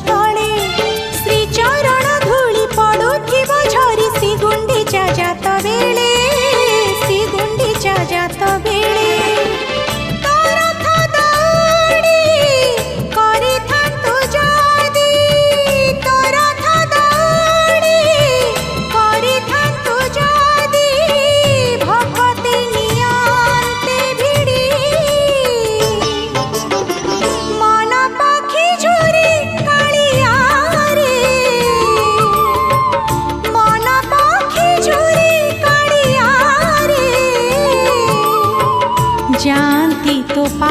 तले श्री चरण धूली पड़ुथिब झरी श्री गुंडीचा जात बेले श्री गुंडीचा जात बेले जानती तो पा